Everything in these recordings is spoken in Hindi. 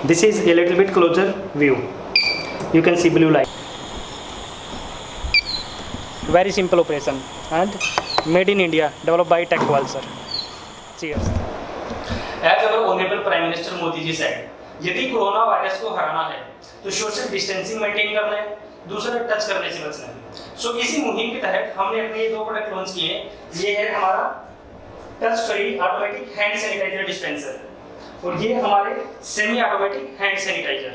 This is a little bit closer view. You can see blue light. Very simple operation and made in India, developed by TechWall sir. Cheers. As our honorable Prime Minister Modi ji said, यदि कोरोना वायरस को हराना है तो सोशल डिस्टेंसिंग मेंटेन करना है, दूसरा टच करने से बचना है। सो इसी मुहिम के तहत हमने अपने ये दो प्रोडक्ट लॉन्च किए। ये है हमारा touch free automatic hand sanitizer dispenser और ये हमारे सेमी ऑटोमेटिक हैंड सैनिटाइजर।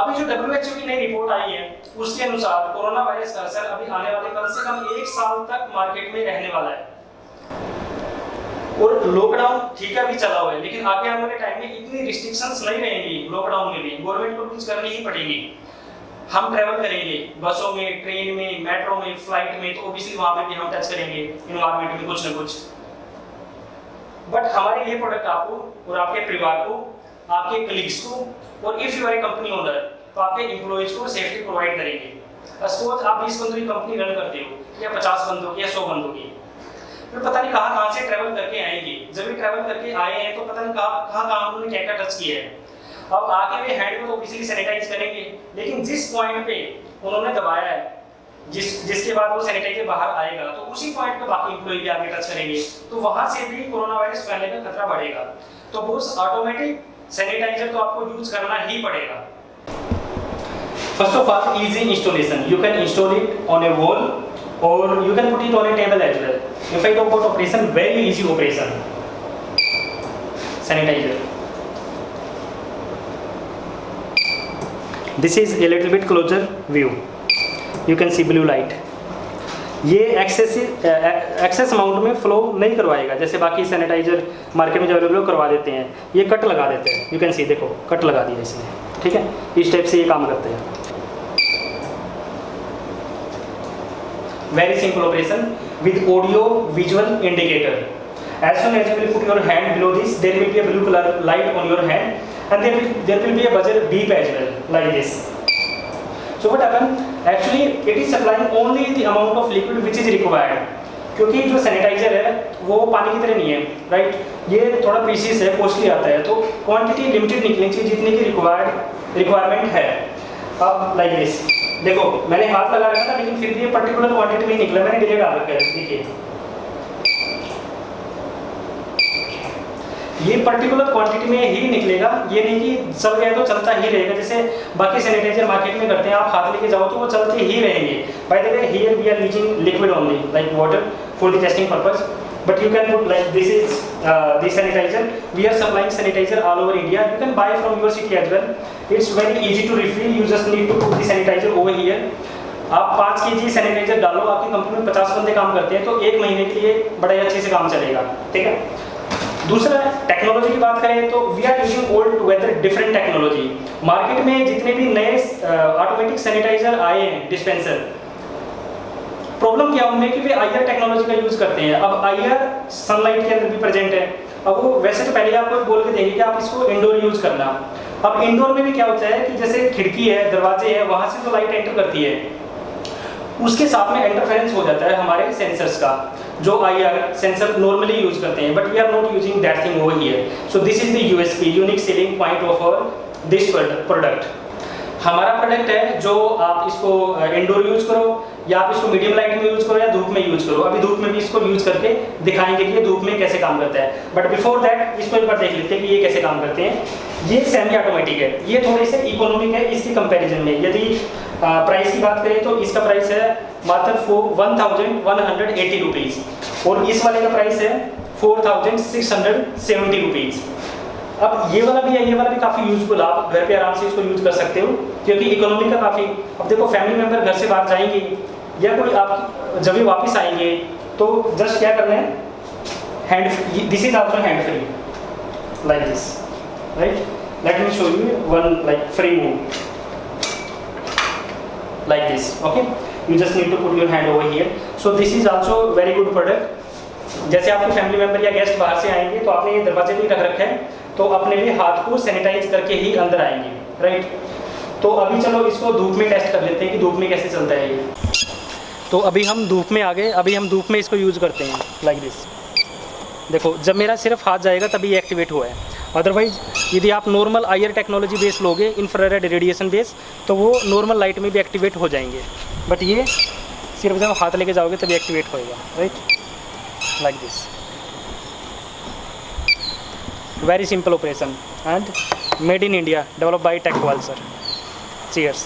अभी जो WHO की नई रिपोर्ट आई है उसके अनुसार कोरोना वायरस का असर अभी आने वाले कम से कम 1 साल तक मार्केट में रहने वाला है और लॉकडाउन ठीक है अभी चला हुआ है, लेकिन आगे आने वाले टाइम में इतनी रिस्ट्रिक्शंस नहीं रहेंगी लॉकडाउन में भी, गवर्नमेंट को यूज करनी ही पड़ेगी। हम ट्रैवल करेंगे बसों में, ट्रेन में, मेट्रो में, फ्लाइट में, तो ऑब्वियसली वहां पे भी हम टच करेंगे एनवायरनमेंट में कुछ ना कुछ। बट हमारे ये प्रोडक्ट आपको और आपके परिवार को, आपके कलीग्स को और if you are a company owner तो आपके एम्प्लॉइज को सेफ्टी प्रोवाइड करेंगे। सपोज आप 20 बंदों की कंपनी रन करते हो या 50 बंदों की या 100 बंदों की, फिर पता नहीं कहां से ट्रैवल करके आएंगे। जब भी ट्रैवल करके आए हैं तो पता नहीं कहां उन्होंने क्या टच किया है। अब आके वे हैंड को तो ऑब्वियसली सैनिटाइज करेंगे, लेकिन जिस पॉइंट पे उन्होंने दबाया है, जिसके बाद वो सैनिटाइजर बाहर आएगा तो उसी पॉइंट पे बाकी एम्प्लॉय भी आगे टच करेंगे, तो वहां से भी कोरोना वायरस फैलने का खतरा बढ़ेगा। तो बस ऑटोमेटिक सैनिटाइजर तो आपको यूज करना ही पड़ेगा। First of all easy installation, you can install it on A wall or you can put it on a table as well. If I talk about operation, very easy operation. Sanitizer. This is a little bit closer view. You can see blue light. ये एक्सेस अमाउंट में फ्लो नहीं करवाएगा, जैसे बाकी सैनिटाइजर मार्केट में जो अवेलेबल करवा देते हैं, ये कट लगा देते हैं। यू कैन सी, देखो कट लगा दिया इसमें, ठीक है। इस टाइप से ये काम करते हैं। Very simple operation with audio visual indicator. As soon as you will put your hand below this, there will be a blue color light on your hand, and there will be a buzzer beep as well, like this. So what happen? Actually, it is supplying only the amount of liquid which is required. क्योंकि जो सैनिटाइजर है वो पानी की तरह नहीं है, राइट? ये थोड़ा प्रीसियस है, कॉस्टली आता है, तो क्वांटिटी लिमिटेड निकलनी चाहिए जितनी की रिक्वायरमेंट है। अब लाइक दिस, देखो मैंने हाथ लगा रखा था लेकिन फिर भी ये पर्टिकुलर क्वांटिटी में ही निकला, मैंने डिले डाल रखा है। देखिए ये पर्टिकुलर क्वांटिटी में ही निकलेगा, ये नहीं कि चल गया तो चलता ही रहेगा जैसे बाकी सैनिटाइजर मार्केट में करते हैं। आप हाथ लेके जाओ तो वो चलते ही रहेंगे। By the way here we are using liquid only like water for the testing purpose, but you can put like this is the sanitizer. We are supplying sanitizer all over India. You can buy from your city as well. It's very easy to refill. You just need to put the sanitizer over here. आप 5 kg सैनिटाइजर डालो, आपकी कंपनी में 50 बंदे काम करते हैं तो 1 महीने के लिए बड़े अच्छे से काम चलेगा, ठीक है। दूसरा टेक्नोलॉजी की बात करें तो we are using all together different technology. Market में जितने भी नए ऑटोमेटिक सैनिटाइजर आए हैं डिस्पेंसर, प्रॉब्लम क्या उनमें कि वे आईआर टेक्नोलॉजी का यूज करते हैं। अब आईआर सनलाइट के अंदर भी प्रेजेंट है। अब वो वैसे तो पहले आपको बोल के देंगे कि आप इसको इंडोर यूज करना। अब इंडोर में भी क्या होता है कि जैसे खिड़की है, दरवाजे हैं, वहां से जो लाइट एंटर करती है उसके साथ में इंटरफेरेंस हो जाता है हमारे सेंसर्स का, जो आईआर सेंसर नॉर्मली यूज करते हैं, but we are not using that thing over here. So this is the USP, unique selling point of our this product. हमारा प्रोडक्ट है जो आप इसको इंडोर यूज करो या आप इसको मीडियम लाइट में यूज करो या धूप में यूज करो। अभी धूप में भी इसको यूज करके दिखाएंगे कि ये धूप में कैसे काम करता है, बट बिफोर दैट इसको एक बार देख लेते हैं कि ये कैसे काम करते हैं। ये सेमी ऑटोमेटिक है, ये थोड़े से इकोनॉमिक है इसकी कंपैरिजन में। यदि प्राइस की बात करें तो इसका प्राइस है मात्र 1180 रुपीज़ और इस वाले का प्राइस है 4670 रुपीज़। अब ये वाला भी है, ये वाला भी काफ़ी यूजफुल, आप घर पे आराम से इसको यूज कर सकते हो क्योंकि इकोनॉमी का काफ़ी। अब देखो फैमिली मेंबर घर से बाहर जाएंगे या कोई आप जब भी वापस आएंगे तो जस्ट क्या करना है, hand, this is also hand free like this, right? Let me show you one like free move like this. Okay, you just need to put your hand over here. So this is also very good product. जैसे आपके फैमिली मेंबर या गेस्ट बाहर से आएंगे तो आपने ये दरवाजे भी रख रखा है तो अपने भी हाथ को सैनिटाइज करके ही अंदर आएंगे, राइट? तो अभी चलो इसको धूप में टेस्ट कर लेते हैं कि धूप में कैसे चलता है ये। तो अभी हम धूप में आ गए, अभी हम धूप में इसको यूज़ करते हैं लाइक दिस। देखो जब मेरा सिर्फ हाथ जाएगा तभी ये एक्टिवेट हुआ है। अदरवाइज यदि आप नॉर्मल आईआर टेक्नोलॉजी बेस लोगे, इंफ्रारेड रेडिएशन बेस, तो वो नॉर्मल लाइट में भी एक्टिवेट हो जाएंगे, बट ये सिर्फ जब हाथ लेके जाओगे तभी एक्टिवेट होएगा, right, like this. Very simple operation and made in India, develop by tech wall sir. Cheers.